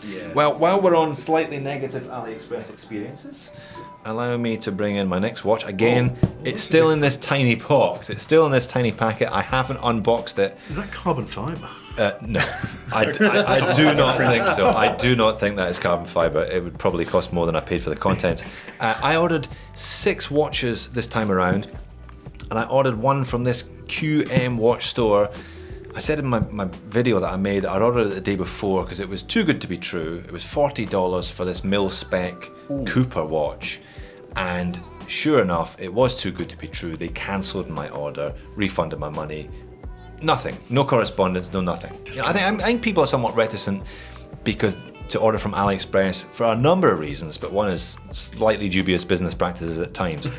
Yeah. Well, while we're on slightly negative AliExpress experiences, allow me to bring in my next watch. Again, it's still in this tiny box. It's still in this tiny packet. I haven't unboxed it. Is that carbon fibre? No, I do not think so. I do not think that is carbon fibre. It would probably cost more than I paid for the contents. I ordered 6 watches this time around, and I ordered one from this QM watch store. I said in my video that I made that I'd ordered it the day before because it was too good to be true. It was $40 for this mil-spec Cooper watch, and sure enough, it was too good to be true. They cancelled my order, refunded my money. Nothing, no correspondence, no nothing. I think people are somewhat reticent because to order from AliExpress for a number of reasons, but one is slightly dubious business practices at times.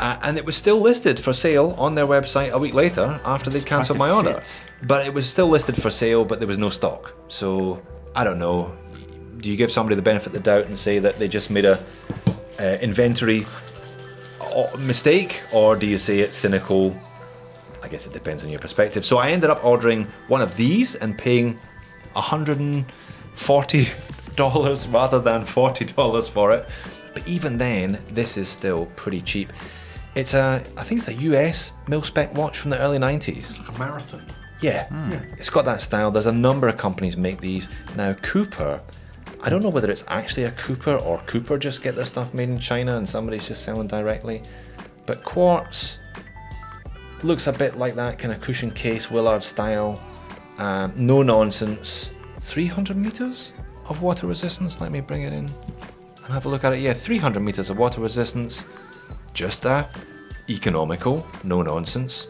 And it was still listed for sale on their website a week later after they'd cancelled my order. But it was still listed for sale, but there was no stock. So I don't know. Do you give somebody the benefit of the doubt and say that they just made a inventory mistake, or do you say it's cynical? I guess it depends on your perspective. So I ended up ordering one of these and paying $140 rather than $40 for it. But even then, this is still pretty cheap. I think it's a US mil-spec watch from the early 90s. It's like a marathon. Yeah. It's got that style. There's a number of companies make these. Now Cooper, I don't know whether it's actually a Cooper or Cooper just get their stuff made in China and somebody's just selling directly. But Quartz looks a bit like that kind of cushion case Willard style. No nonsense. 300 meters of water resistance. Let me bring it in and have a look at it. Yeah, 300 meters of water resistance. Just a economical, no nonsense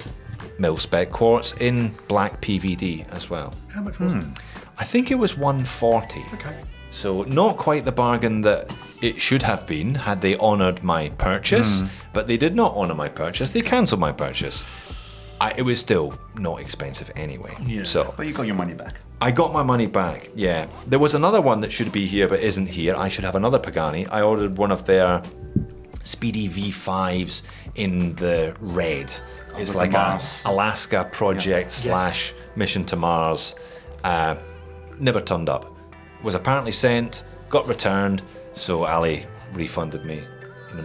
mil-spec quartz in black PVD as well. How much was it? I think it was $140. Okay. So not quite the bargain that it should have been had they honoured my purchase, but they did not honour my purchase. They cancelled my purchase. It was still not expensive anyway. Yeah. So But you got your money back. I got my money back, yeah. There was another one that should be here but isn't here. I should have another Pagani. I ordered one of their Speedy V5s in the red. It's like a Alaska project slash mission to Mars. Never turned up. Was apparently sent, got returned, so Ali refunded me.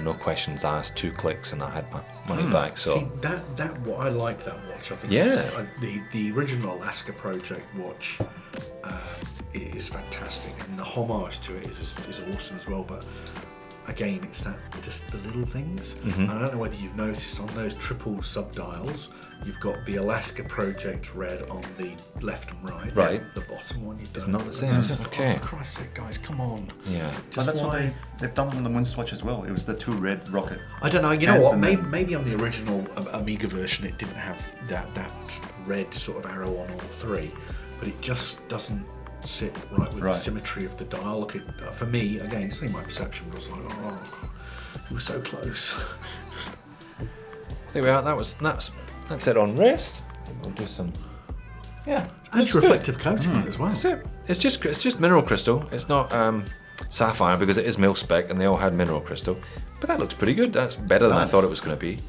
No questions asked, 2 clicks and I had my money back. So see, that what I like that watch. I think the original Alaska project watch is fantastic, and the homage to it is awesome as well. But again, it's that just the little things. And I don't know whether you've noticed on those triple subdials, you've got the Alaska project red on the left and right. Right. The bottom one you don't. It's not the same. It's It's just just okay. Oh, for Christ's sake, guys, come on. yeah. But that's what they've done on the Moonswatch as well. It was the 2 red rocket. I don't know. You know Hands what? and then- Maybe on the original Amiga version, it didn't have that red sort of arrow on all 3, but it just doesn't sit right with the symmetry of the dial. Look at for me again. It's only my perception, but I was like, oh, it was so close. There we are. That's it on wrist. We'll do some. Yeah. Anti-reflective coating on it as well. That's it. It's just mineral crystal. It's not sapphire because it is mil-spec and they all had mineral crystal. But that looks pretty good. That's better than I thought it was going to be.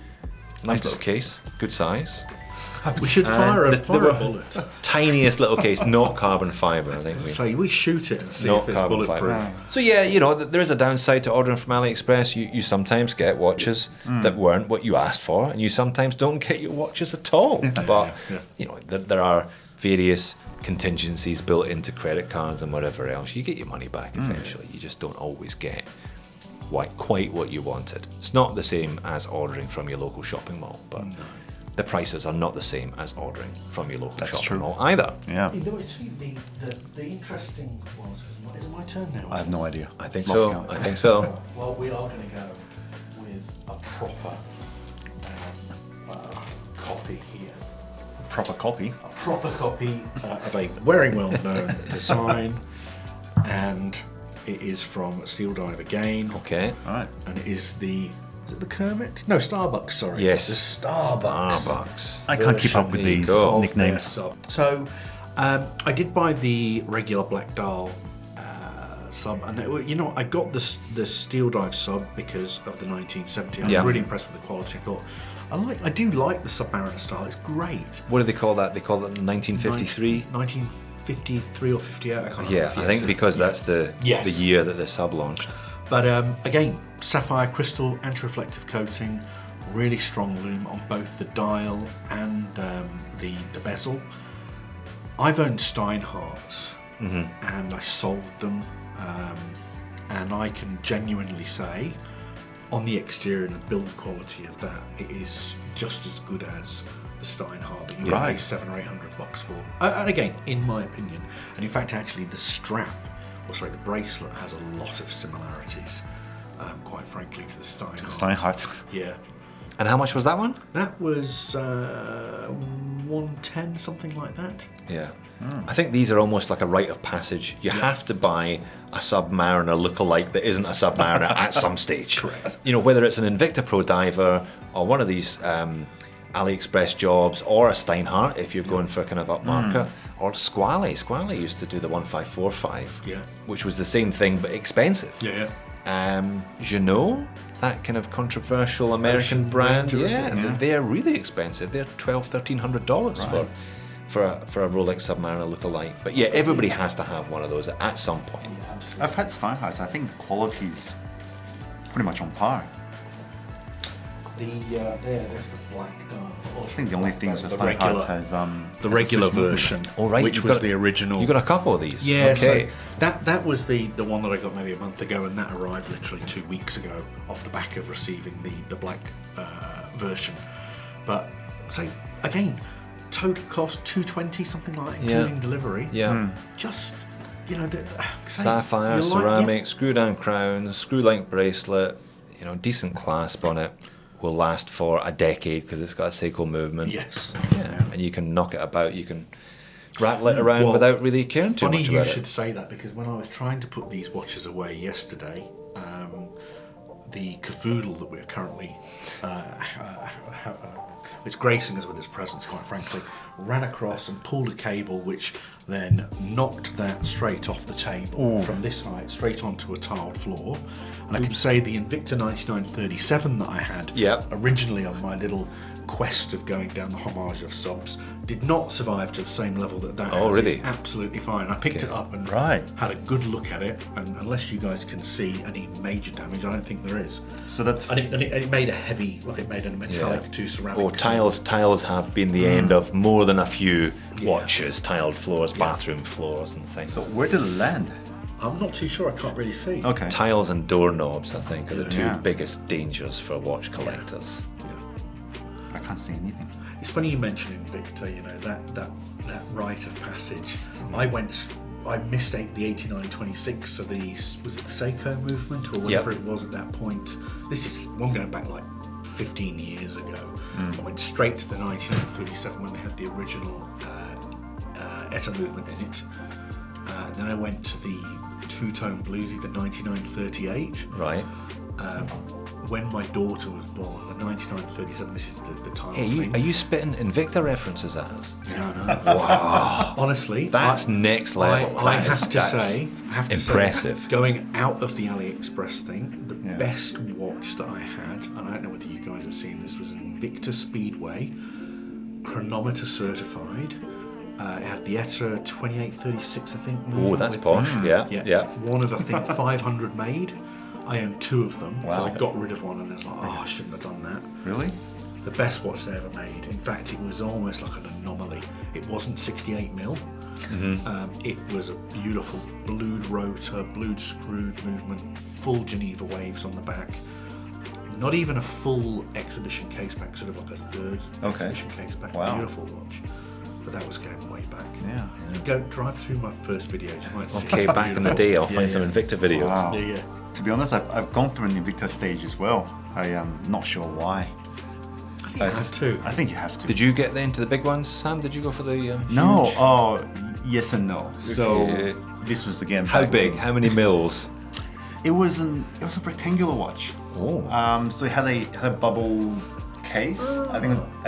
Nice little case. Good size. We should fire a bullet. Tiniest little case, not carbon fibre. I think So we shoot it and see Not if it's carbon bulletproof. fibre. So yeah, there is a downside to ordering from AliExpress. You sometimes get watches that weren't what you asked for, and you sometimes don't get your watches at all. But there are various contingencies built into credit cards and whatever else. You get your money back eventually. You just don't always get quite what you wanted. It's not the same as ordering from your local shopping mall, but the prices are not the same as ordering from your local shopping mall either. Yeah. The interesting ones. Is it my turn now? I have no idea. I think so. I think so. Well, we are going to go with a proper copy here. Proper copy. A proper copy of a very well-known design, and it is from Steeldive again. Okay. All right. And it is the Kermit? No, Starbucks, sorry. Yes. The Starbucks. I can't keep up with these go. nicknames. So, I did buy the regular Black Dial sub, and I got the Steeldive sub because of the 1970. I was really impressed with the quality. I thought, I do like the Submariner style. It's great. What do they call that? They call that the 1953? 53 or 58. I can't Yeah, remember. I think because that's the year that the sub launched. But again, sapphire crystal anti-reflective coating, really strong lume on both the dial and the bezel. I've owned Steinhardts and I sold them, and I can genuinely say, on the exterior and the build quality of that, it is just as good as the Steinhardt that you pay $700 or $800 for. And again, in my opinion, and in fact, actually, the strap, the bracelet has a lot of similarities, quite frankly, to the Steinhardt. Yeah. And how much was that one? That was 110, something like that. Yeah. I think these are almost like a rite of passage. You have to buy a Submariner lookalike that isn't a Submariner at some stage. Correct. You know, whether it's an Invicta Pro Diver or one of these AliExpress jobs, or a Steinhardt if you're going for kind of upmarket, or Squally. Squally used to do the 1545, which was the same thing but expensive. Chrono, that kind of controversial American brand, they're really expensive. They're $1,200-1,300 for a Rolex Submariner lookalike. But yeah, everybody has to have one of those at some point. I've had Steinhardts. I think the quality is pretty much on par. There's the black dial. I think the only thing is the Steinhardts has the regular version, which was the original. You got a couple of these. Yeah, okay. So that was the one that I got maybe a month ago, and that arrived literally 2 weeks ago off the back of receiving the black version. But so again, total cost $220, something like that, including delivery. Just sapphire, ceramic, screw down crown, screw link bracelet, decent clasp on it. Will last for a decade because it's got a Seiko movement. Yes. Yeah. And you can knock it about, you can rattle it around without really caring too much about it. Funny you should say that, because when I was trying to put these watches away yesterday, the cavoodle that we're currently it's gracing us with its presence, quite frankly, ran across and pulled a cable which then knocked that straight off the table from this height straight onto a tiled floor. And I can say the Invicta 9937 that I had originally on my little quest of going down the homage of subs did not survive to the same level that has. Really? It's absolutely fine. I picked it up and had a good look at it, and unless you guys can see any major damage, I don't think there is. So that's and it made a heavy, it made a metallic to ceramic. Or tiles have been the end of more than a few watches, tiled floors, bathroom floors and things. So where did it land? I'm not too sure, I can't really see. Okay. Tiles and doorknobs, I think, are the two biggest dangers for watch collectors. I can't see anything. It's funny you mention Invicta, that rite of passage. I missed the 8926, so was it the Seiko movement or whatever it was at that point. This is one going back like 15 years ago. I went straight to the 1937 when they had the original ETA movement in it. Then I went to the two-tone bluesy, the 9938. Right. When my daughter was born, the 9937, this is the title thing. Are you spitting Invicta references at us? No. Wow. Honestly, that's next level. I have to say, impressive. Going out of the AliExpress thing, the best watch that I had, and I don't know whether you guys have seen this, was an Invicta Speedway, chronometer certified. It had the ETA 2836, I think. Oh, that's posh. Yeah. One of, I think, 500 made. I own 2 of them because I got rid of one and I was like, I shouldn't have done that. Really? The best watch they ever made. In fact, it was almost like an anomaly. It wasn't 68mm. It was a beautiful blued rotor, blued screwed movement, full Geneva waves on the back. Not even a full exhibition case back, sort of like a third exhibition case back. Wow. Beautiful watch. But that was going way back. Yeah. Go drive through my first videos. You might see. Okay, back in the day, I'll find some Invicta videos. Wow. Yeah. To be honest, I've gone through an Invicta stage as well. I am not sure why. I think you have to. I think you have to. Did you get into the big ones, Sam? Did you go for the No. huge? Oh, yes and no. So this was again. How big? How many mils? It was a rectangular watch. Oh. So it had a bubble case. I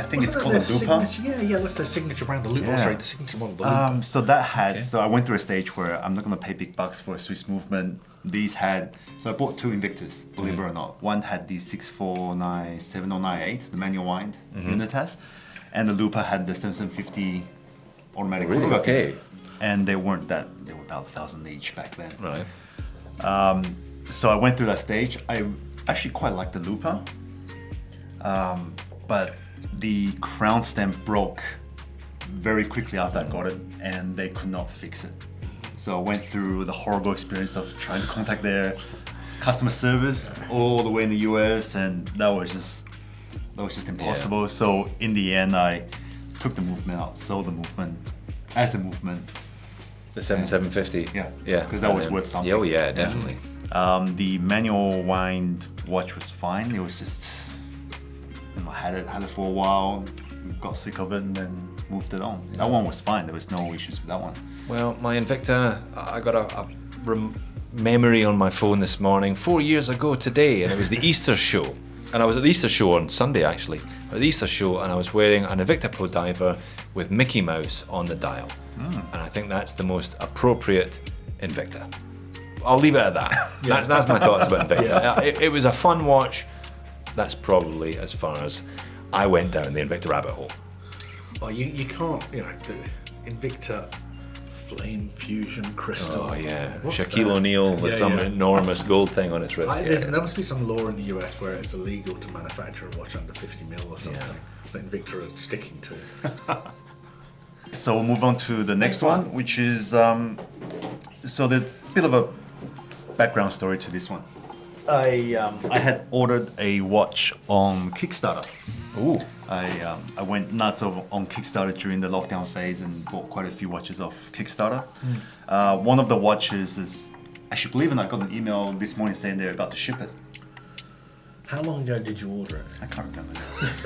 think it's called a Lupa. Yeah, that's their signature brand, the Lupa. Yeah. Sorry, the signature model, the Lupa. So that had. So I went through a stage where I'm not going to pay big bucks for a Swiss movement. These had. So I bought 2 Invictus, believe it or not. One had the 6497 or 98, the manual wind unit test, and the Lupa had the 7750 automatic. Really? Okay. And they weren't that. They were about 1,000 each back then. Right. So I went through that stage. I actually quite liked the looper, but the crown stem broke very quickly after I got it, and they could not fix it. So I went through the horrible experience of trying to contact their customer service all the way in the US, and that was just impossible. Yeah. So in the end, I took the movement out, sold the movement as a movement. The 7750. Yeah, Yeah. because that was worth something. Oh yeah, definitely. The manual wind watch was fine. It was just, I had it for a while, got sick of it, and then moved it on. That one was fine. There was no issues with that one. Well, my Invicta, I got a memory on my phone this morning, 4 years ago today, and it was the Easter show. And I was at the Easter show on Sunday, actually. At the Easter show, and I was wearing an Invicta Pro Diver with Mickey Mouse on the dial. And I think that's the most appropriate Invicta. I'll leave it at that. That's my thoughts about Invicta. It was a fun watch. That's probably as far as I went down the Invicta rabbit hole. Well, you can't, the Invicta Flame Fusion Crystal. Oh yeah, What's Shaquille that? O'Neal with some enormous gold thing on its wrist. There must be some law in the US where it's illegal to manufacture a watch under 50 mil or something that Invicta are sticking to. So we'll move on to the next one, which is, so there's a bit of a background story to this one. I had ordered a watch on Kickstarter. Ooh. I went nuts on Kickstarter during the lockdown phase and bought quite a few watches off Kickstarter. One of the watches is, actually, believe it or not, I got an email this morning saying they're about to ship it. How long ago did you order it? I can't remember.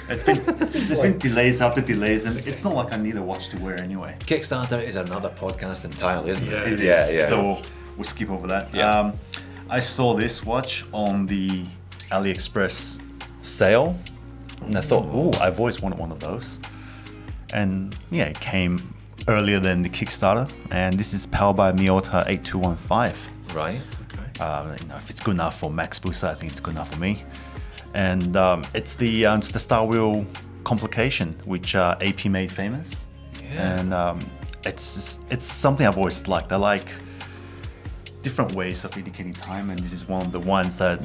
There's been delays after delays, and it's not like I need a watch to wear anyway. Kickstarter is another podcast entirely, isn't it? It is. So we'll skip over that. Yeah. I saw this watch on the AliExpress sale, and I thought, oh, I've always wanted one of those. And yeah, it came earlier than the Kickstarter, and this is powered by Miyota 8215. Right. If it's good enough for Max Booster, I think it's good enough for me. And it's the Star Wheel complication, which AP made famous. Yeah. And it's something I've always liked. I like different ways of indicating time, and this is one of the ones that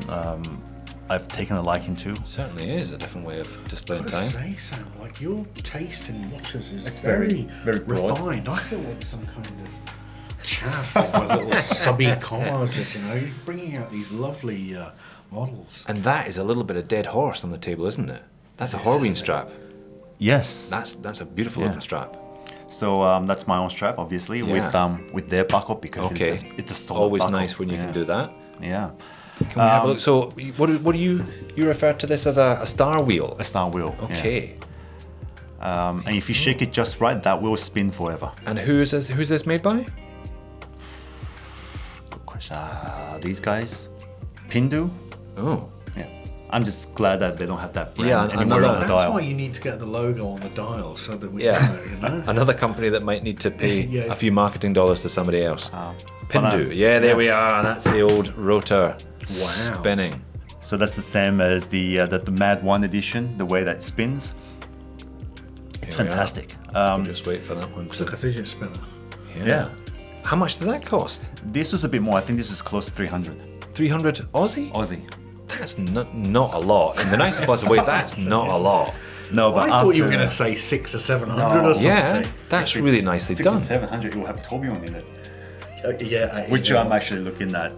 I've taken a liking to. It certainly is a different way of displaying I time. say, Sam, like your taste in watches is It's very, very broad. refined. I feel like some kind of chaff with my little subby collages, You're bringing out these lovely models. And that is a little bit of dead horse on the table, isn't it? That's a Horween strap. Yes. That's a beautiful looking strap. So that's my own strap, obviously, with their buckle, because it's a solid Always buckle. nice when you can do that. Yeah. Can we have a look? So, what do you refer to this as a star wheel? A Star Wheel. Okay. Yeah. And if you shake it just right, that will spin forever. And who's this made by? Good question. These guys, Pindu. Oh. Yeah. I'm just glad that they don't have that brand Yeah, anymore on the That's dial. why you need to get the logo on the dial so that we Yeah. Another company that might need to pay Yeah. a few marketing dollars to somebody else. But Pindu. There we are. That's the old rotor spinning. So that's the same as the Mad 1 edition, the way that spins. It's Here we are. fantastic. We'll just wait for that one It's like a fidget spinner. Yeah. How much did that cost? This was a bit more. I think this was close to 300 300 Aussie? Aussie. That's not a lot. In the nicest possible way, that's not a lot. No, but I thought you were after- going to say 600 or 700 or something. Yeah, that's if really it's nicely 600 done. or 700, it will have Tourbillon in it, Yeah. which I'm actually looking at.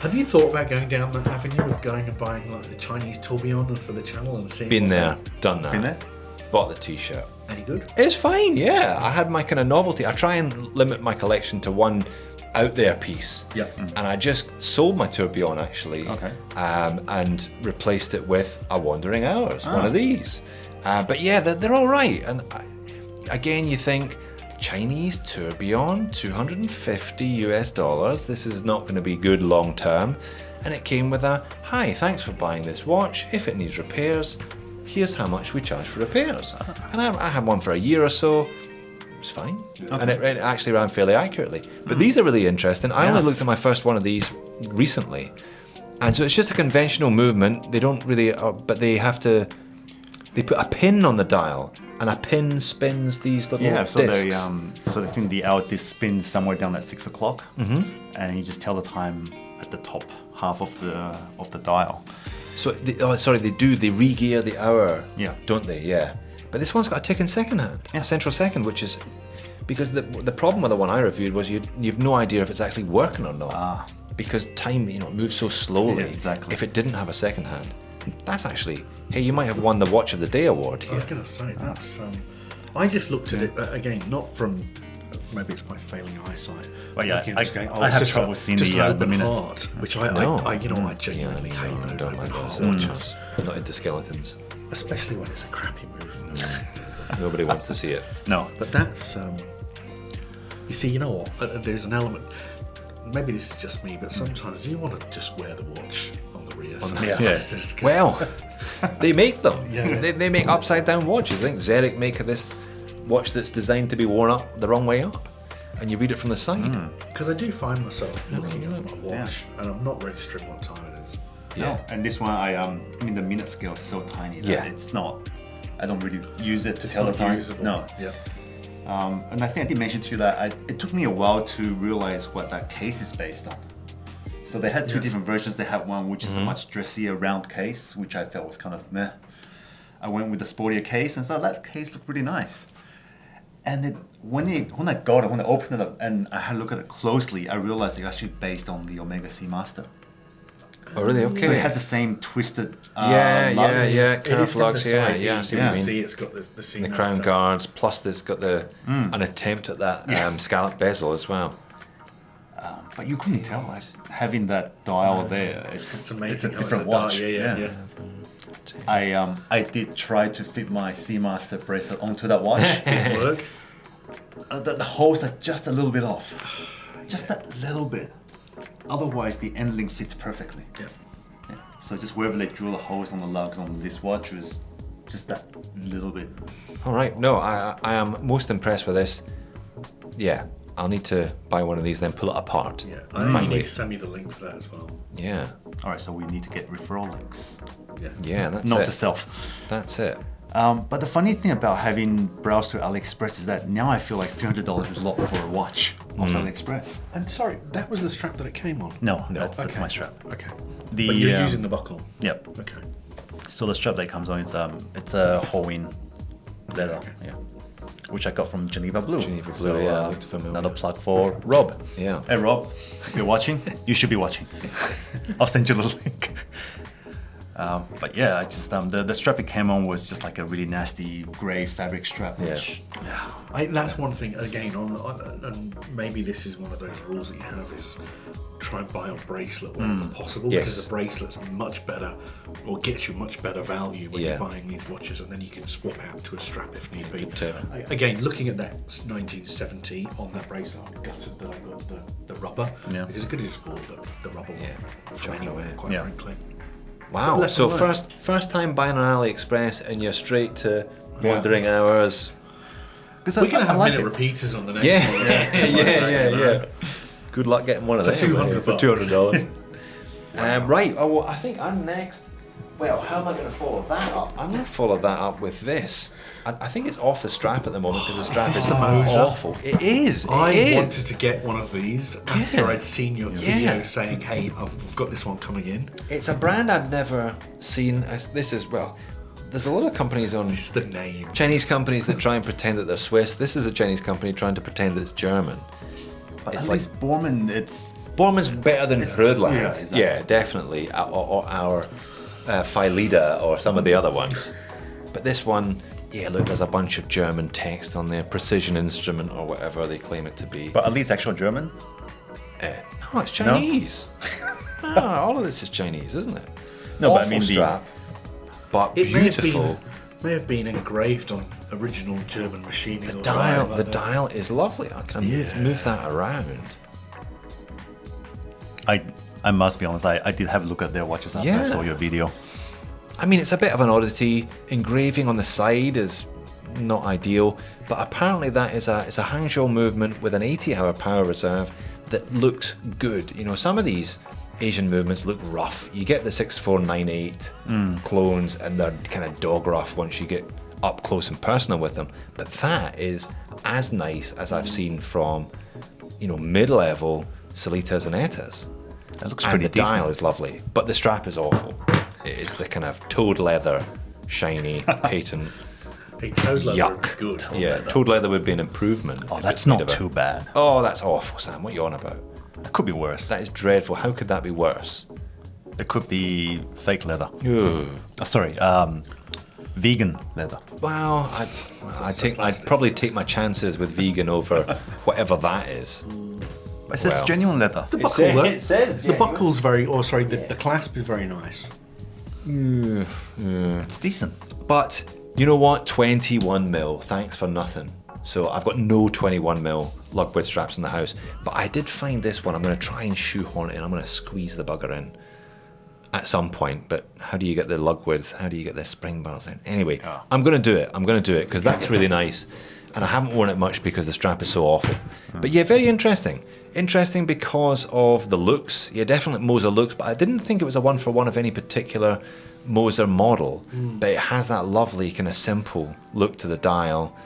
Have you thought about going down that avenue of going and buying like the Chinese tourbillon for the channel and seeing? Been there, done that. Been there? Bought the t-shirt. Any good? It's fine, yeah. I had my kind of novelty. I try and limit my collection to one out there piece. Yeah. And I just sold my tourbillon actually. Okay. And replaced it with a Wandering Hours, one of these. But yeah, they're all right. And again, you think Chinese tourbillon, $250 US. This is not going to be good long term. And it came with a, hi, thanks for buying this watch. If it needs repairs, here's how much we charge for repairs. And I had one for a year or so. It was fine. Okay. And it actually ran fairly accurately. But these are really interesting. I only looked at my first one of these recently. And so it's just a conventional movement. They don't really, but they have to they put a pin on the dial, and a pin spins these little so discs. they think the hour disc spins somewhere down at 6 o'clock, and you just tell the time at the top half of the dial. So, they re-gear the hour, don't they? Yeah. But this one's got a ticking second hand, a central second, which is because the problem with the one I reviewed was you've no idea if it's actually working or not, because time moves so slowly. Yeah, exactly. If it didn't have a second hand, that's actually, hey, you might have won the Watch of the Day award here. I was going to say that's. I just looked at it again, not from. Maybe it's my failing eyesight. Well, yeah, going, I have trouble seeing just the open minutes. heart, which I genuinely hate those I don't open like heart those watches, I'm not into skeletons. especially when it's a crappy movie. Nobody wants to see it. No. But that's. You see, you know what? There's an element. Maybe this is just me, but sometimes you want to just wear the watch on the rear. Well, they make them. Yeah. They make upside down watches. I think Zurich make this watch that's designed to be worn up the wrong way up, and you read it from the side. Because I do find myself looking at my watch, and I'm not registering what time it is. Yeah. And this one, I mean, the minute scale is so tiny that it's not. I don't really use it to tell the time. Usable. No. Yeah. And I think I did mention to you that it took me a while to realize what that case is based on. So they had two different versions. They had one which is a much dressier round case, which I felt was kind of meh. I went with the sportier case and thought that case looked really nice. And when I opened it up and I had a look at it closely, I realized it was actually based on the Omega Seamaster. Oh, really? Okay. So it had the same twisted lugs. It is from lugs, the side. I see what you mean. See, it's got the The crown guards, plus it's got an attempt at that scallop bezel as well. But you couldn't tell, like, having that dial there. It's amazing. It's a different watch. Yeah. I did try to fit my Seamaster bracelet onto that watch. Didn't work. The holes are just a little bit off. Just a little bit. Otherwise, the end link fits perfectly. Yeah. So just wherever they drill the holes on the lugs on this watch was just that little bit. All right. No, I am most impressed with this. Yeah. I'll need to buy one of these, then pull it apart. Yeah. I think you need to send me the link for that as well. Yeah. All right, so we need to get referral links. Yeah, that's Note it. to self. That's it. But the funny thing about having browsed through AliExpress is that now I feel like $300 is a lot for a watch off AliExpress. And sorry, that was the strap that it came on? No, that's my strap. Okay. The, but you're using the buckle? Yep. Okay. So the strap that comes on is it's a whole-in leather, which I got from Geneva Blue. Geneva Blue, So, yeah, looked familiar. another plug for Rob. Yeah. Hey Rob, if you're watching, you should be watching. I'll send you the link. But yeah, I just the strap it came on was just like a really nasty grey fabric strap. Which, that's one thing again and maybe this is one of those rules that you have is try and buy a bracelet whenever possible, because the bracelet's much better or gets you much better value when you're buying these watches, and then you can swap out to a strap if need be. Again, looking at that 1970 on that bracelet, I'm gutted that I got the rubber, because I could have just bought the rubber from anywhere, quite frankly. Wow. So first time buying on AliExpress and you're straight to wandering hours. We're going to have minute repeaters on the next one. Yeah. Good luck getting one of them for $200. Right. Oh, well, I think I'm next. Well, how am I going to follow that up? I'm going to follow that up with this. I think it's off the strap at the moment because the strap is awful. It is. I wanted to get one of these after I'd seen your video saying, "Hey, I've got this one coming in." It's a brand I'd never seen. There's a lot of companies on. It's the name. Chinese companies that try and pretend that they're Swiss. This is a Chinese company trying to pretend that it's German. But at least Borman, Borman's better than Rödler. Yeah, exactly. Yeah, definitely. Or our Philida or some of the other ones. But this one, look, there's a bunch of German text on there. Precision Instrument or whatever they claim it to be. But at least actual German? No, it's Chinese. No, all of this is Chinese, isn't it? No, awful but I mean strap, but it beautiful. May have been engraved on original German machining. The dial is lovely. I can move that around. I must be honest, I did have a look at their watches after I saw your video. I mean, it's a bit of an oddity. Engraving on the side is not ideal, but apparently that is a Hangzhou movement with an 80-hour power reserve that looks good. You know, some of these Asian movements look rough. You get the 6498 clones, and they're kind of dog rough once you get up close and personal with them. But that is as nice as I've seen from, mid-level Solitas and Etas. That looks and pretty the decent. dial is lovely, but the strap is awful. It's the kind of toad leather, shiny, patent. Hey, toad leather Yuck. would be good. Yeah, toad leather would be an improvement. Oh, if that's it's made not of a- too bad. Oh, that's awful, Sam. What are you on about? It could be worse. That is dreadful. How could that be worse? It could be fake leather. Ugh. Oh, sorry, vegan leather. Well, I'd probably take my chances with vegan over whatever that is. It says Well. genuine leather. The buckle, though. it says The buckle's the clasp is very nice. It's decent. But you know what? 21mm. Thanks for nothing. So I've got no 21mm lug width straps in the house. But I did find this one. I'm going to try and shoehorn it in. I'm going to squeeze the bugger in at some point. But how do you get the lug width? How do you get the spring bars in? Anyway, I'm going to do it. I'm going to do it because that's really nice. And I haven't worn it much because the strap is so awful. But yeah, very interesting. Interesting because of the looks. Yeah, definitely Moser looks, but I didn't think it was a one-for-one of any particular Moser model. But it has that lovely kind of simple look to the dial.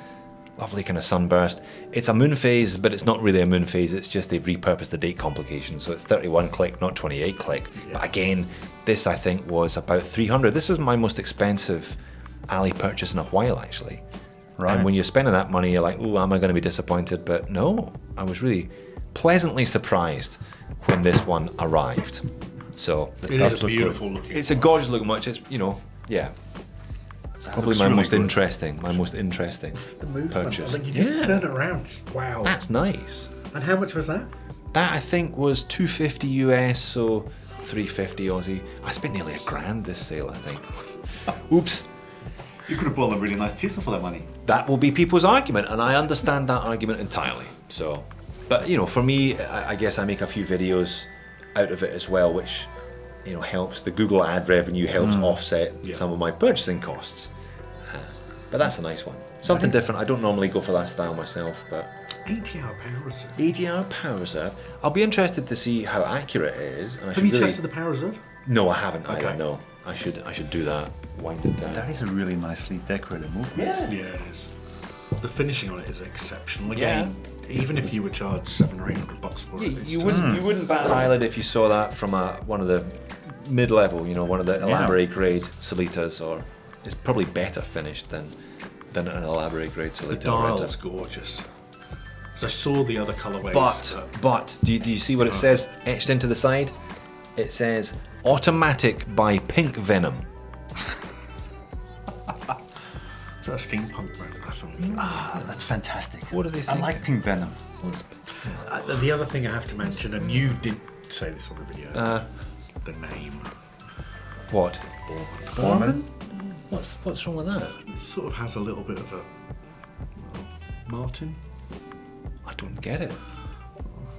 Lovely kind of sunburst. It's a Moonphase, but it's not really a Moonphase. It's just they've repurposed the date complication. So it's 31 click, not 28 click. Yeah. But again, this I think was about 300. This was my most expensive Ali purchase in a while, actually. Right. And when you're spending that money, you're like, oh, am I going to be disappointed? But no, I was really pleasantly surprised when this one arrived. So it is a beautiful looking. It's a gorgeous looking watch. It's yeah. Probably my really most good. interesting. My most interesting It's the movement. purchase. I think you just turn it around. Wow. That's nice. And how much was that? That I think was $250 US, so $350 Aussie. I spent nearly $1,000 this sale, I think. Oops. You could have bought a really nice Tissot for that money. That will be people's argument, and I understand that argument entirely. So, but for me, I guess I make a few videos out of it as well, which helps. The Google ad revenue helps offset some of my purchasing costs. But that's a nice one. Something different. I don't normally go for that style myself, but 80-hour power reserve. 80-hour power reserve. I'll be interested to see how accurate it is. And Have you tested the power reserve? No, I haven't either. Okay. No, I should do that. Wind it down. That is a really nicely decorated movement. Yeah, it is. The finishing on it is exceptional. Again, even if you were charged $700 or $800 for it, it's You just- wouldn't bat an eyelid if you saw that from one of the mid-level, one of the elaborate grade Solitas, or it's probably better finished than an elaborate grade the Solita. dial is gorgeous. So I saw the other colorways. But do you see what it says etched into the side? It says Automatik by Pink Venom. Is that a steampunk brand or something? That's fantastic. What do they think? I like Pink Venom. The other thing I have to mention, and you did say this on the video, the name. What? Borman? What's wrong with that? It sort of has a little bit of a Martin. I don't get it.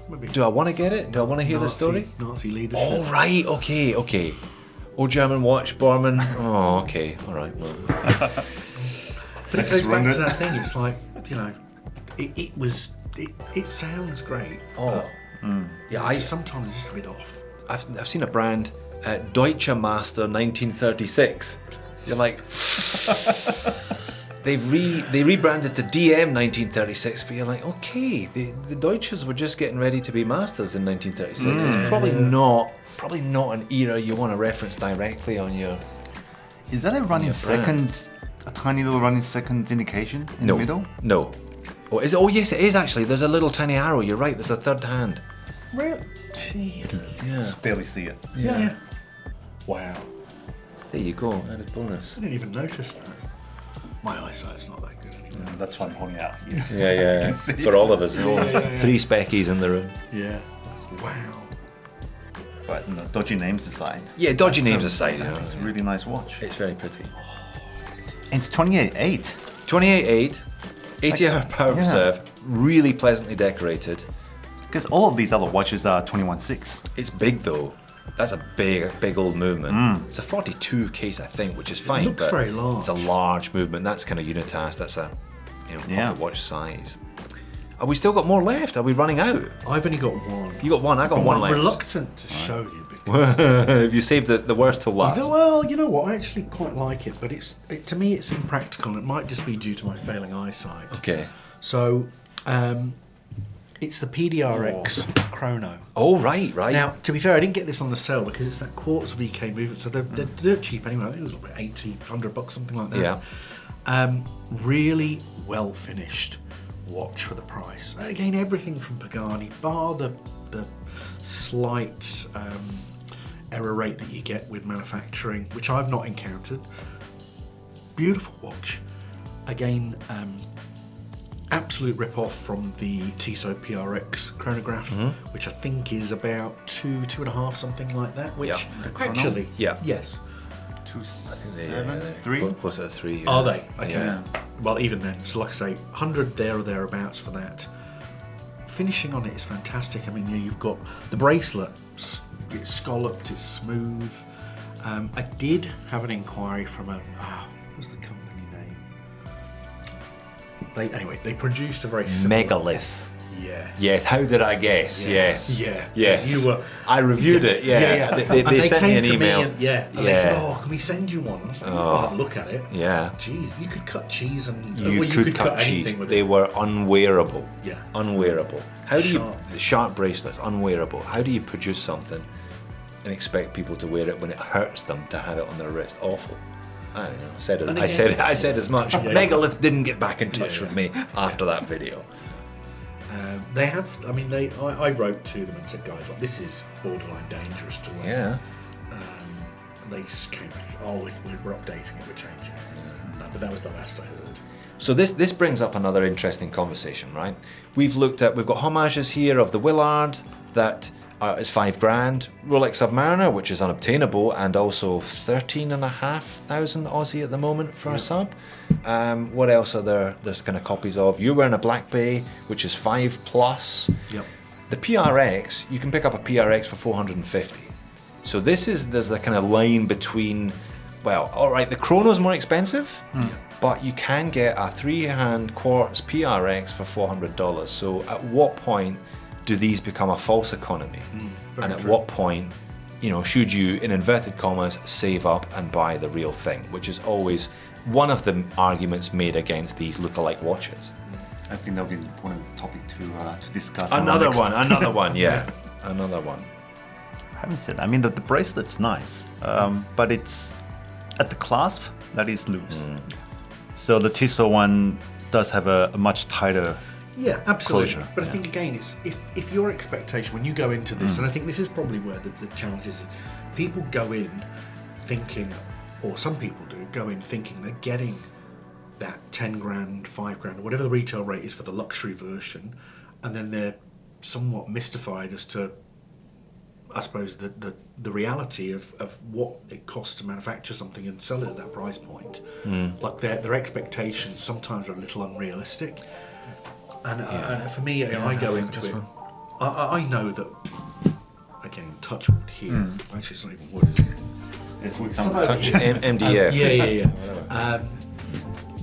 Maybe Do I want to get it? Do I want to hear the story? Nazi leadership. Oh, right, okay. Old German watch, Borman. Oh, okay, all right. Well. But it goes back to that thing. It's like, it sounds great. Oh, yeah. Sometimes it's just a bit off. I've seen a brand, Deutsche Master 1936. You're like, they rebranded to DM 1936, but you're like, okay, the Deutsches were just getting ready to be masters in 1936. It's probably not an era you want to reference directly on your. Is that a running second, a tiny little running second indication in the middle? No. Oh, is it? Oh, yes, it is actually. There's a little tiny arrow. You're right. There's a third hand. Really? Jesus. Yeah. Just barely see it. Yeah. Wow. There you go. Added bonus. I didn't even notice that. My eyesight's not that good anymore. That's why I'm holding out here. Yeah. For all of us. Yeah. 3 speckies in the room. Yeah. Wow. But dodgy names aside. Yeah, dodgy names aside. It's a really nice watch. It's very pretty. And it's 28.8. 28.8, 80-hour power reserve, really pleasantly decorated. Because all of these other watches are 21.6. It's big though. That's a big old movement. It's a 42 case, I think, which is fine. looks but very large. It's a large movement. That's kind of unitas. That's a pocket watch size. Are we still got more left? Are we running out? I've only got one. You got one. I got one I'm left. reluctant to show you because Have you saved the worst till last? well, you know what? I actually quite like it, but to me it's impractical. It might just be due to my failing eyesight. Okay. So, it's the PDRX Chrono. Oh, right. Now, to be fair, I didn't get this on the sale because it's that quartz VK movement, so they're dirt cheap anyway. I think it was about 80, $100, something like that. Yeah. Really well finished watch for the price. Again, everything from Pagani, bar the slight error rate that you get with manufacturing, which I've not encountered. Beautiful watch. Again, absolute rip-off from the Tissot PRX chronograph, which I think is about 2.5, something like that. Which actually, yes, 2.7, closer to 3. Are they? Okay. Yeah. Well, even then, so like I say, 100 there or thereabouts for that. Finishing on it is fantastic. I mean, you've got the bracelet, it's scalloped, it's smooth. I did have an inquiry from what was the company name? They produced a very similar... Megalith. Yes. Yes. How did I guess? Yes. Yeah. Yes. You were. I reviewed it. Yeah. They sent me an email. And they said, "Oh, can we send you one?" I was like, I'll have a look at it. Yeah. Jeez, you could cut cheese and You could cut cheese. anything with They it. were unwearable. Yeah. Unwearable. How do Sharp. you sharp bracelets? Unwearable. How do you produce something and expect people to wear it when it hurts them to have it on their wrist? Awful. I don't know. I said as much. Megalith didn't get back in touch with me after that video. They have. I mean, I wrote to them and said, "Guys, like this is borderline dangerous to wear." Yeah. And they came back. "Oh, we're updating it. We're changing it." No, but that was the last I heard. So this brings up another interesting conversation, right? We've got homages here of the Willard that is $5,000, Rolex Submariner, which is unobtainable, and also 13,500 Aussie at the moment for a sub. What else are there? There's kind of copies of. You're wearing a Black Bay, which is 5+. Yep. The PRX, you can pick up a PRX for 450. So there's a kind of line between. Well, all right, the Chrono's more expensive. But you can get a 3-hand quartz PRX for $400. So at what point do these become a false economy? And at what point, should you, in inverted commas, save up and buy the real thing? Which is always one of the arguments made against these lookalike watches. I think that'll be one of the topic to discuss. Another one, yeah. Another one. Having said, I mean, the bracelet's nice, but it's at the clasp that is loose. So the Tissot one does have a much tighter absolutely. closure. But I think again, it's if your expectation when you go into this, and I think this is probably where the challenge is. People go in thinking, or some people do go in thinking they're getting that 10 grand, 5 grand, or whatever the retail rate is for the luxury version, and then they're somewhat mystified as to, I suppose, the reality of what it costs to manufacture something and sell it at that price point. Like their expectations sometimes are a little unrealistic. And for me, I go into it. I know that, again, touch wood here. Actually, it's not even wood. It's with some Touch MDF. Yeah.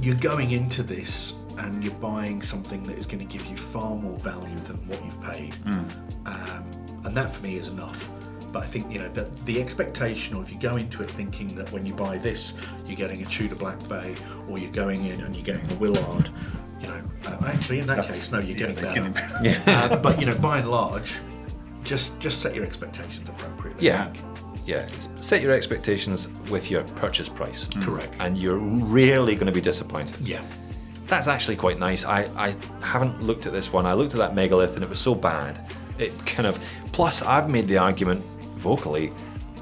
You're going into this and you're buying something that is going to give you far more value than what you've paid. And that for me is enough. But I think that the expectation, or if you go into it thinking that when you buy this you're getting a Tudor Black Bay, or you're going in and you're getting a Willard, actually in that case no, you're getting better. But by and large, just set your expectations appropriately. Set your expectations with your purchase price. Correct. And you're rarely going to be disappointed. Yeah. That's actually quite nice. I haven't looked at this one. I looked at that Megalith and it was so bad. It kind of. Plus, I've made the argument vocally.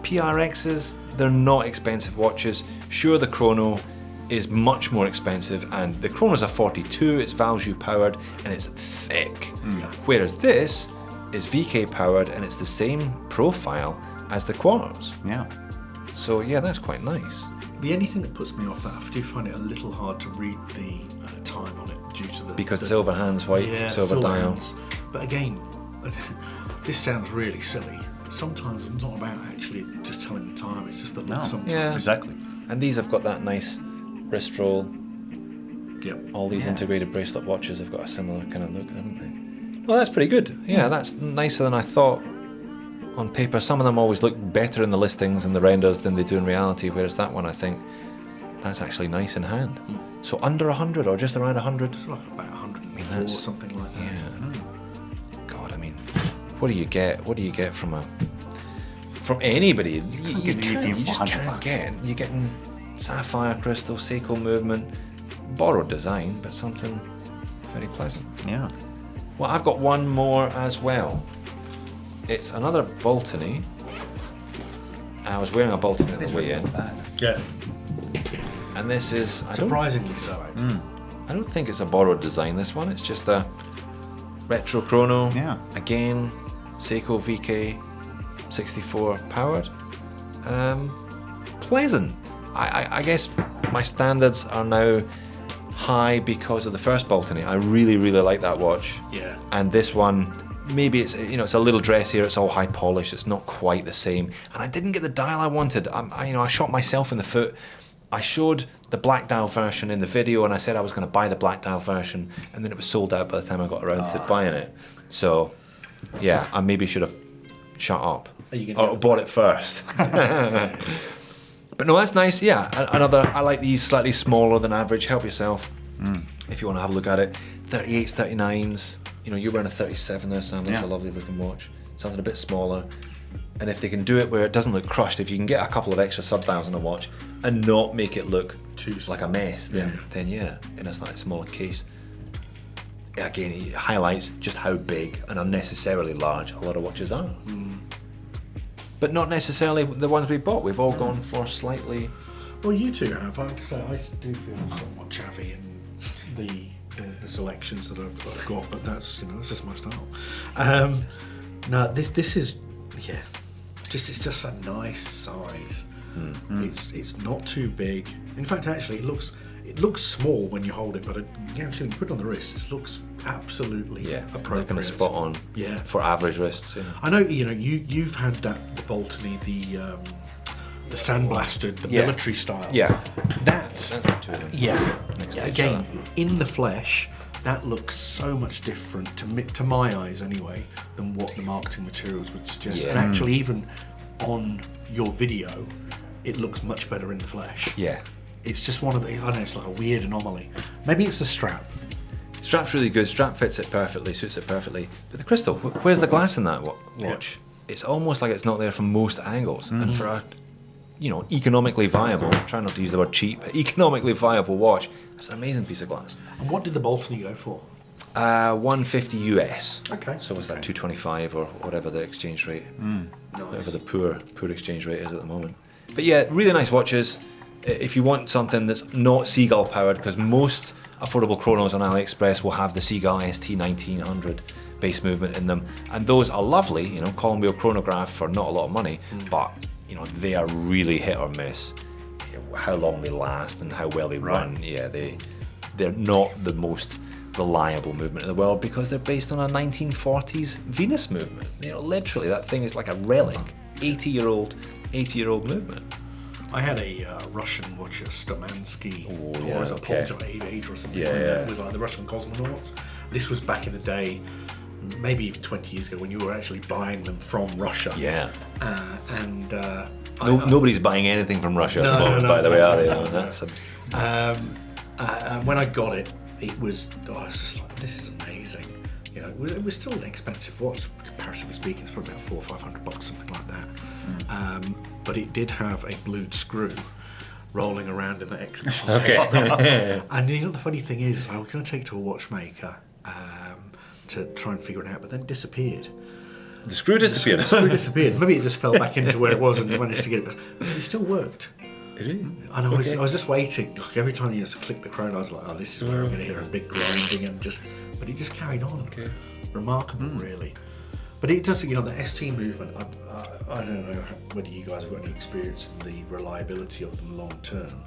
PRXs, they're not expensive watches. Sure, the Chrono is much more expensive, and the Chrono's a 42. It's Valjoux powered and it's thick. Whereas this is VK powered and it's the same profile as the quartz. Yeah. So that's quite nice. The only thing that puts me off that, I do find it a little hard to read the time on it due to because silver hands, white silver dial. Hands. But again, this sounds really silly. Sometimes it's not about actually just telling the time. It's just the look sometimes. Yeah, exactly. And these have got that nice wrist roll. Yep. All these integrated bracelet watches have got a similar kind of look, haven't they? Well, that's pretty good. Yeah, that's nicer than I thought on paper. Some of them always look better in the listings and the renders than they do in reality, whereas that one, I think, that's actually nice in hand. So under 100 or just around 100? It's like about 104 or something like that. Yeah. God, I mean, what do you get? What do you get from anybody? You just can't get. You're getting sapphire crystal, Seiko movement, borrowed design, but something very pleasant. Yeah. Well, I've got one more as well. It's another Baltany. I was wearing a Baltany on the way in. Yeah. And this is surprisingly so, actually. I don't think it's a borrowed design, this one. It's just a retro chrono. Yeah. Again, Seiko VK 64 powered. Pleasant. I guess my standards are now high because of the first Baltany. I really, really like that watch. Yeah. And this one, maybe it's it's a little dressier. It's all high polish. It's not quite the same. And I didn't get the dial I wanted. I shot myself in the foot. I showed the black dial version in the video, and I said I was going to buy the black dial version, and then it was sold out by the time I got around to buying it. So, yeah, I maybe should have shut up or bought it first. But no, that's nice. Yeah, I like these slightly smaller than average. Help yourself if you want to have a look at it. 38s, 39s. You're wearing a 37 there, Sam. That's a lovely looking watch. Something a bit smaller. And if they can do it where it doesn't look crushed, if you can get a couple of extra sub-dials on the watch and not make it look like a mess, then yeah, in a slightly smaller case. Again, it highlights just how big and unnecessarily large a lot of watches are. But not necessarily the ones we bought. We've all gone for slightly... Well, you two have. Like I say, I do feel somewhat chavvy in the selections that I've got, but that's just my style. No, this is... Yeah, it's just a nice size. It's not too big. In fact, actually, it looks small when you hold it, but actually, when you put it on the wrist, it looks absolutely appropriate. Kind of spot on. Yeah, for average wrists. Yeah. I know. You've had the Baltany, the sandblasted, the military style. Yeah, that's the two of them. Yeah, next to each again, other. in the flesh. That looks so much different to my eyes anyway than what the marketing materials would suggest. And actually, even on your video, it looks much better in the flesh. Yeah. It's just one of the, I don't know, it's like a weird anomaly. Maybe it's the strap. The strap's really good. Strap fits it perfectly, suits it perfectly. But the crystal, where's the glass in that watch? It's almost like it's not there from most angles. And for a economically viable, try not to use the word cheap, but economically viable watch, it's an amazing piece of glass. And what did the Baltany go for? 150 US. Okay. So what's that, 225 or whatever the exchange rate, whatever the poor exchange rate is at the moment. But yeah, really nice watches. If you want something that's not Seagull powered, because most affordable chronos on AliExpress will have the Seagull ST1900 base movement in them, and those are lovely, column wheel chronograph for not a lot of money, but they are really hit or miss. How long they last and how well they run. Yeah, they're not the most reliable movement in the world because they're based on a 1940s Venus movement. Literally that thing is like a relic. 80-year-old movement. I had a Russian watch, a Stamansky, or was it Polja 8 or something like that. It was like the Russian cosmonauts. This was back in the day, maybe even 20 years ago, when you were actually buying them from Russia. Yeah. Nobody's buying anything from Russia at the moment, by the way, are they? And when I got it, it was just like, this is amazing. It was still an expensive watch, comparatively speaking. It's probably about $400 or $500, something like that. But it did have a blued screw rolling around in the exhibition case. And the funny thing is, I was going to take it to a watchmaker to try and figure it out, but then it disappeared. The screw disappeared? The screw disappeared. Maybe it just fell back into where it was and managed to get it, but it still worked. It is? And I was just waiting. Like, every time you just click the chrono, I was like, this is where I'm going to hear a big grinding, but it just carried on. Okay. Remarkable, really. But it does, the ST movement, I don't know whether you guys have got any experience in the reliability of them long term,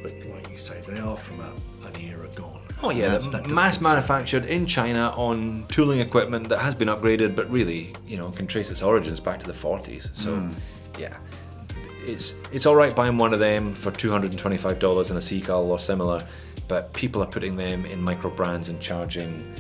but like you say, they are from an era gone. Oh yeah, mass manufactured in China on tooling equipment that has been upgraded, but really, can trace its origins back to the 40s. So, yeah, it's all right buying one of them for $225 in a Seagull or similar. but people are putting them in micro brands and charging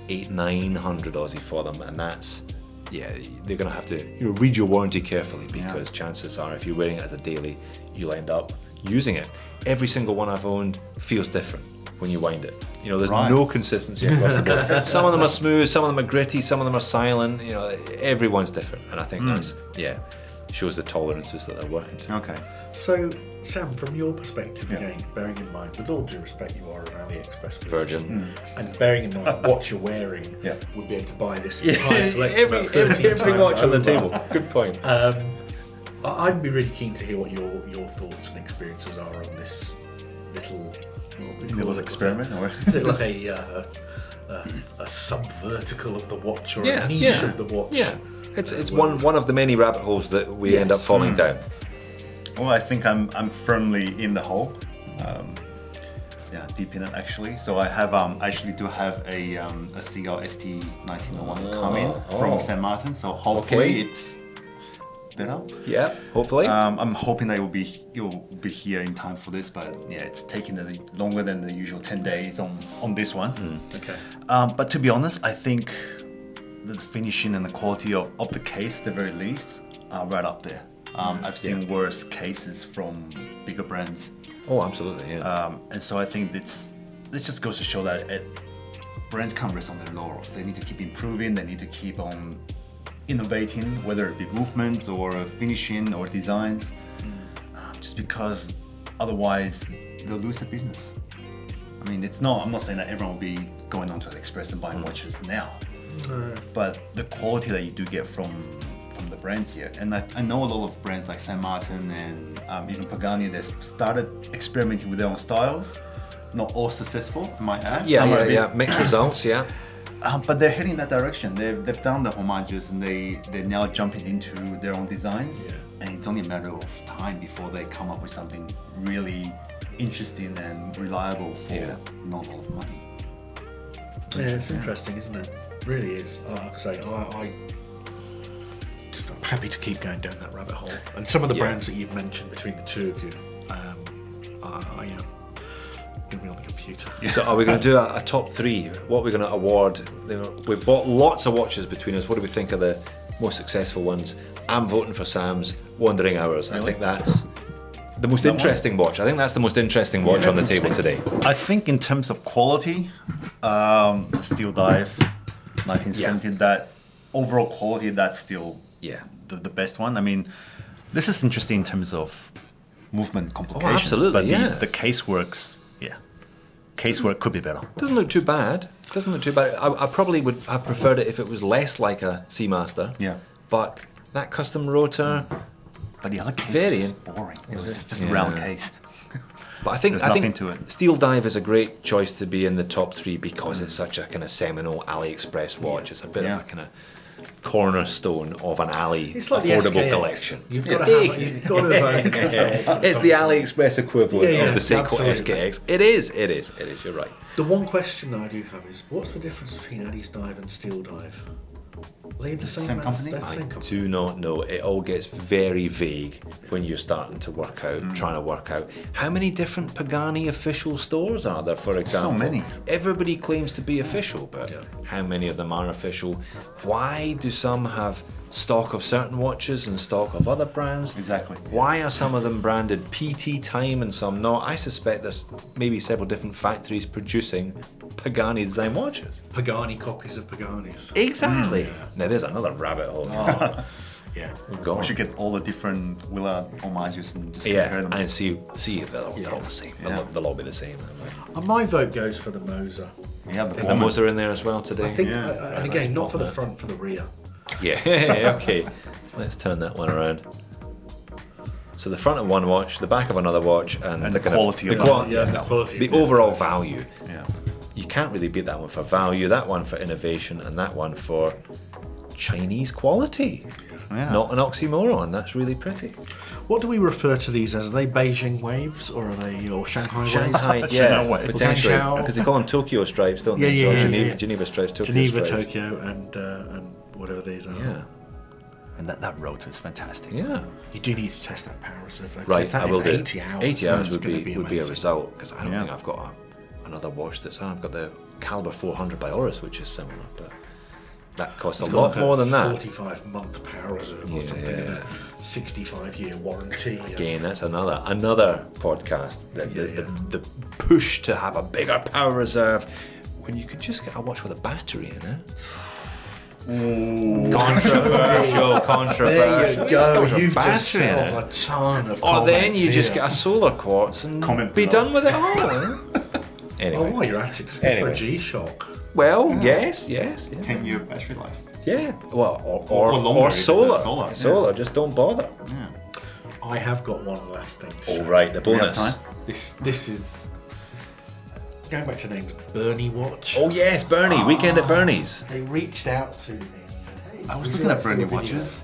800-900 Aussie for them, and that's, yeah, they're going to have to read your warranty carefully, because chances are if you're wearing it as a daily, you'll end up using it. Every single one I've owned feels different when you wind it. There's no consistency across the board. Some of them are smooth, some of them are gritty, some of them are silent. Everyone's different, and I think that's shows the tolerances that they're working to. Okay. So, Sam, from your perspective, again, bearing in mind, with all due respect, you are an AliExpress virgin, and bearing in mind what you're wearing, would be able to buy this entire selection every watch on the table. Good point. I'd be really keen to hear what your thoughts and experiences are on this little experiment, or is it like a sub-vertical of the watch, or a niche of the watch? Yeah, it's one of the many rabbit holes that we end up falling down. Well, I think I'm firmly in the hole. Deep in it actually. So I have actually do have a Seagull ST1901 coming from St. Martin. So hopefully it's better. Yeah, hopefully. I'm hoping that it will be here in time for this, but it's taking longer than the usual 10 days on this one. Okay. But to be honest, I think the finishing and the quality of the case, at the very least, are right up there. I've seen worse cases from bigger brands. Oh, absolutely, yeah. And so I think this just goes to show that brands can't rest on their laurels. They need to keep improving. They need to keep on innovating, whether it be movements or finishing or designs, just because otherwise they'll lose the business. I mean, I'm not saying that everyone will be going onto AliExpress and buying watches now, but the quality that you do get from the brands here, and I know a lot of brands like St. Martin and even Pagani, they've started experimenting with their own styles. Not all successful, I might add. Mixed results, but they're heading that direction. They've done the homages, and they're now jumping into their own designs. And it's only a matter of time before they come up with something really interesting and reliable for not a lot of money. Yeah, it's interesting, isn't it? It really is. Like I say, I'm happy to keep going down that rabbit hole. And some of the brands that you've mentioned between the two of you, going to be on the computer. So are we going to do a top three? What are we going to award? We've bought lots of watches between us. What do we think are the most successful ones? I'm voting for Sam's Wandering Hours. Really? I think that's the most interesting watch. I think that's the most interesting watch on the table today. I think in terms of quality, Steeldive 1970, that overall quality, that's still the best one. I mean, this is interesting in terms of movement complications. Oh, absolutely, but the casework could be better. Doesn't look too bad. I probably would have preferred it if it was less like a Seamaster. Yeah. But that custom rotor. But the other case is just boring. It was just a round case. But I think to it. Steeldive is a great choice to be in the top three because it's such a kind of seminal AliExpress watch. It's a bit of a kind of cornerstone of an affordable collection. You've got to have an SKX. It's the AliExpress equivalent of the Seiko SKX. It is. You're right. The one question that I do have is, what's the difference between AliExpress and Steeldive? Are they the same company? I do not know. It all gets very vague when you're starting to work out, trying to work out how many different Pagani official stores are there, for example. So many. Everybody claims to be official, but how many of them are official? Why do some have stock of certain watches and stock of other brands? Exactly. Why are some of them branded PT Time and some not? I suspect there's maybe several different factories producing Pagani design watches. Pagani copies of Paganis. Exactly. Now there's another rabbit hole. Yeah. We should get all the different Willa homages and just compare them. And see they're all the same. They'll all be the same. And my vote goes for the Moser. Yeah, the Moser in there as well today. I think, and again, not for the front, for the rear. Yeah, okay. Let's turn that one around. So the front of one watch, the back of another watch, and the quality of the quality. The overall value. Yeah. You can't really beat that one for value, that one for innovation, and that one for Chinese quality. Yeah. Not an oxymoron. That's really pretty. What do we refer to these as? Are they Beijing waves or Shanghai waves? Shanghai, potentially, because they call them Tokyo stripes, don't they? Geneva stripes, Tokyo stripes. Tokyo, and whatever these are. Yeah. And that rotor is fantastic. Yeah. You do need to test that power reserve though. Right, if that I will is do 80 hours. 80 hours would be amazing. a result, because I don't think I've got another watch that's I've got the Caliber 400 by Oris, which is similar, but that costs It's a lot got more than that. 45-month power reserve or something, and a 65-year warranty. Again, that's another podcast. The push to have a bigger power reserve when you could just get a watch with a battery in it. Controversial. There you go. You've battery just set off a ton of Or then comments you just here. get a solar quartz and be done with it all. Anyway. Oh, while you're at it, just go for a G-Shock. Well, yes. 10-year battery life. Yeah. Well, Or longer or if it's solar. solar. Just don't bother. Yeah. I have got one last thing to show. All right, the Do we have bonus. time? This is going back to names. Bernie watch. Oh yes, Bernie. Weekend at Bernie's. They reached out to me and said, "Hey, I was would you looking like at to do Bernie a video?" watches.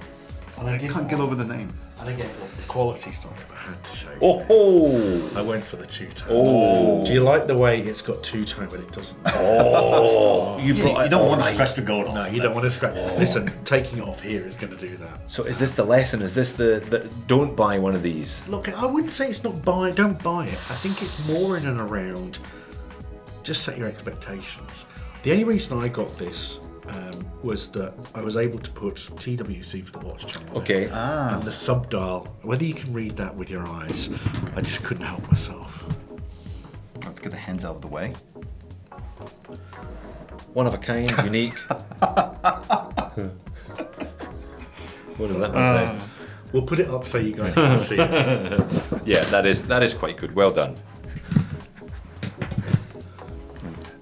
And I Can't get over the name. And again, the quality's not there, but I had to show you. Oh. I went for the two-tone. Oh. Do you like the way it's got two-tone, but it doesn't? Oh. You don't want to scratch the gold off. No, you don't want to scratch. Listen, taking it off here is going to do that. So is this the lesson? Is this the don't buy one of these? Look, I wouldn't say it's not buy. Don't buy it. I think it's more in and around. Just set your expectations. The only reason I got this was that I was able to put TWC for the watch channel. Okay. And the sub dial. Whether you can read that with your eyes, I just couldn't help myself. Let's get the hands out of the way. One of a kind, unique. What does that one say? We'll put it up so you guys can see it. Yeah, that is quite good. Well done.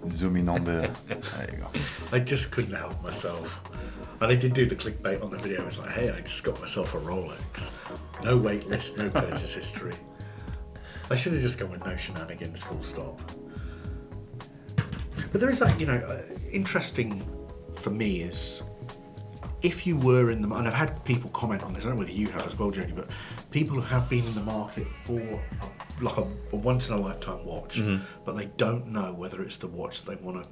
Zoom in on the. There you go. I just couldn't help myself. And I did do the clickbait on the video. It's like, hey, I just got myself a Rolex. No wait list, no purchase history. I should have just gone with no shenanigans, full stop. But there is that, interesting for me is if you were in the, and I've had people comment on this, I don't know whether you have as well, Jody, but people who have been in the market for a once in a lifetime watch, but they don't know whether it's the watch they want to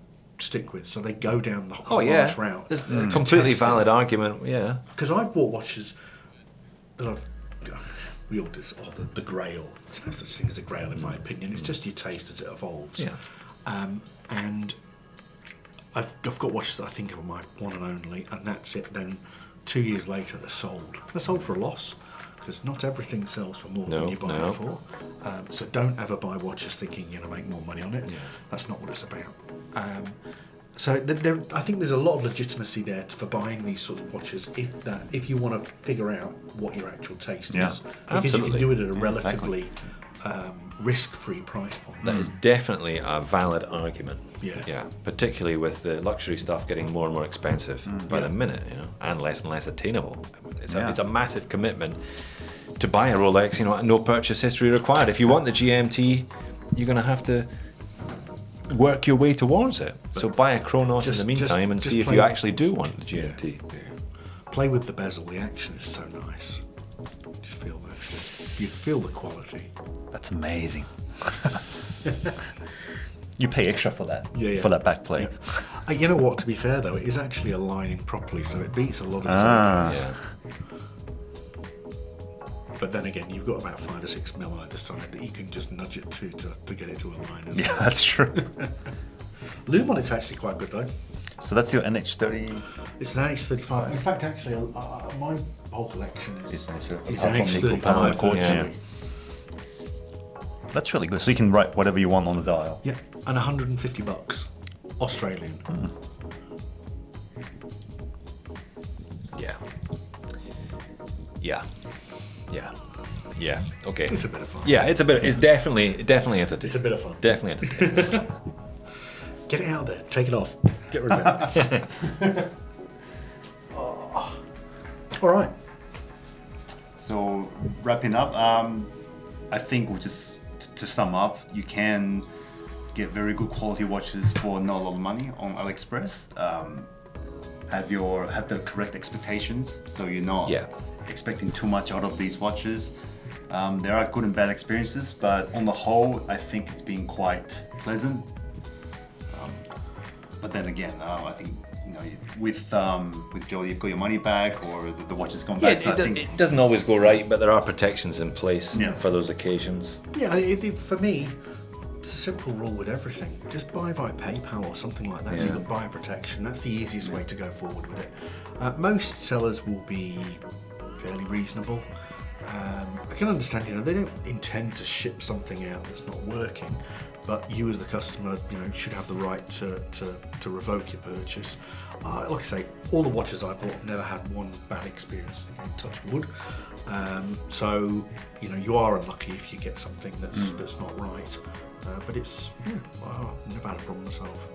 stick with, so they go down the homage route. There's a completely valid argument. Yeah, because I've bought watches that we all do the Grail. There's no such thing as a Grail in my opinion. It's just your taste as it evolves. Yeah. And I've got watches that I think are my one and only, and that's it. Then 2 years later, they're sold. They're sold for a loss because not everything sells for more than you buy it for. So don't ever buy watches thinking you're going to make more money on it. Yeah. That's not what it's about. So I think there's a lot of legitimacy there for buying these sort of watches if you want to figure out what your actual taste is. Because absolutely. you can do it at a relatively risk-free price point. That is definitely a valid argument. Yeah. Particularly with the luxury stuff getting more and more expensive by the minute, and less attainable. I mean, it's a massive commitment to buy a Rolex, no purchase history required. If you want the GMT, you're going to have to work your way towards it. So buy a Chronos in the meantime and see if you actually do want the GMT. Yeah. Play with the bezel. The action is so nice. Just feel this. You feel the quality. That's amazing. You pay extra for that. Yeah. For that back plate. Yeah. You know what? To be fair though, it is actually aligning properly, so it beats a lot of silicone. Yeah. But then again, you've got about 5 or 6 mil either side that you can just nudge it to get it to align. Yeah, that's true. Loom on it's actually quite good though. So that's your NH30. It's an NH35. In fact, actually, my whole collection is It's NH35. Unfortunately. That's really good. So you can write whatever you want on the dial. Yeah, and $150 Australian. Yeah. Okay. It's a bit of fun. Yeah, it's definitely entertaining. It's a bit of fun. Definitely entertaining. Get it out there. Take it off. Get rid of it. All right. So wrapping up, I think we'll just to sum up, you can get very good quality watches for not a lot of money on AliExpress. Have the correct expectations, so you're not expecting too much out of these watches. There are good and bad experiences, but on the whole, I think it's been quite pleasant. But then again, I think with Jody, you've got your money back, or the watch has gone back. So it doesn't always go right, but there are protections in place for those occasions. Yeah, for me, it's a simple rule with everything. Just buy via PayPal or something like that. So you've got buyer protection. That's the easiest way to go forward with it. Most sellers will be fairly reasonable. I can understand, they don't intend to ship something out that's not working, but you as the customer, should have the right to revoke your purchase. Like I say, all the watches I bought have never had one bad experience. Again, touch wood. So you are unlucky if you get something that's not right. But it's I've never had a problem myself.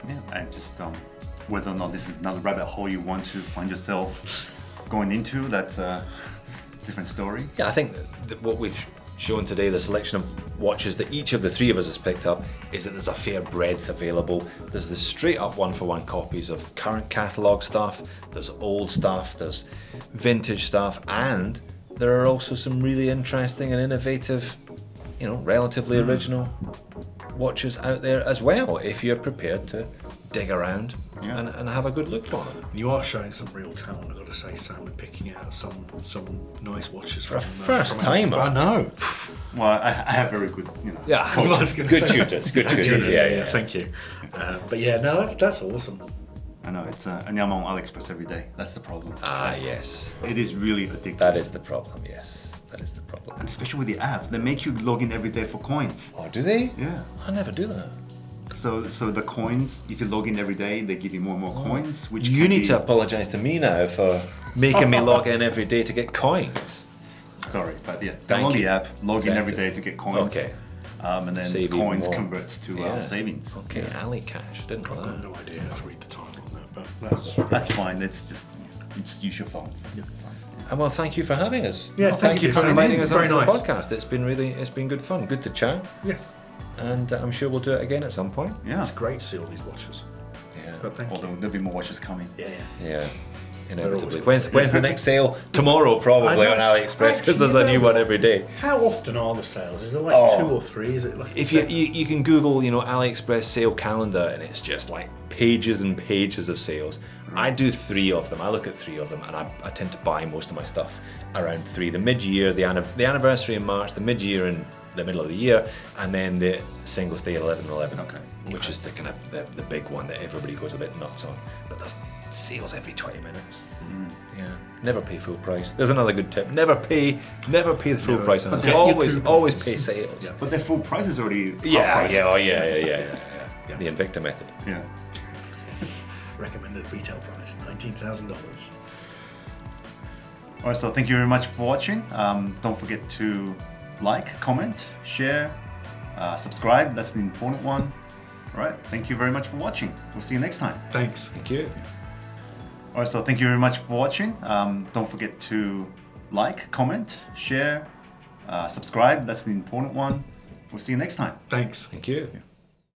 Yeah, and just whether or not this is another rabbit hole you want to find yourself going into, that's a different story. Yeah, I think that what we've shown today, the selection of watches that each of the three of us has picked up, is that there's a fair breadth available. There's the straight up one-for-one copies of current catalogue stuff, there's old stuff, there's vintage stuff, and there are also some really interesting and innovative, relatively original watches out there as well, if you're prepared to dig around and have a good look for them. You are showing some real talent, I've got to say, Sam, and picking out some nice watches for a first timer. I know. Well, I have very good, good shooters. Good shooters. Yeah. Thank you. But yeah, no, that's awesome. I know, it's and I'm on AliExpress every day. That's the problem. Yes. It is really addictive. That is the problem, yes. That is the problem. And especially with the app, they make you log in every day for coins. Oh, do they? Yeah. I never do that. So the coins, if you log in every day, they give you more and more coins. Which you need to apologise to me now for making me log in every day to get coins. Sorry, but yeah, download the app, log in every day to get coins. Okay. And then Save coins converts to savings. Okay, Ali Cash. Didn't know I've that. got no idea how to read the title on that, but That's fine. It's just use your phone. Yeah. And well, thank you for having us. Yeah, thank you for inviting us Very onto the nice. podcast. It's been good fun, good to chat, Yeah, and I'm sure we'll do it again at some point. Yeah. it's great to see all these watches. Yeah. But thank you. There'll be more watches coming. Yeah. Inevitably. When's the next sale? Tomorrow, probably on AliExpress, because there's a new one every day. How often are the sales? Is it like 2 or 3? Is it like If you can Google, AliExpress sale calendar, and it's just like pages and pages of sales. I do 3 of them. I look at 3 of them, and I tend to buy most of my stuff around 3. The mid-year, the anniversary in March, the mid-year in the middle of the year, and then the Singles Day 11/11, which is the kind of the big one that everybody goes a bit nuts on. But there's sales every 20 minutes. Yeah. Never pay full price. There's another good tip. Never pay the full price on it. Always pay sales. Yeah. But their full price is already Yeah. half price. The Invicta method. Yeah. recommended retail price $19,000? All right, so thank you very much for watching. Don't forget to like, comment, share, subscribe. That's the important one. All right, thank you very much for watching. We'll see you next time. Thanks. Thank you. All right, so thank you very much for watching. Don't forget to like, comment, share, subscribe. That's the important one. We'll see you next time. Thanks. Thank you.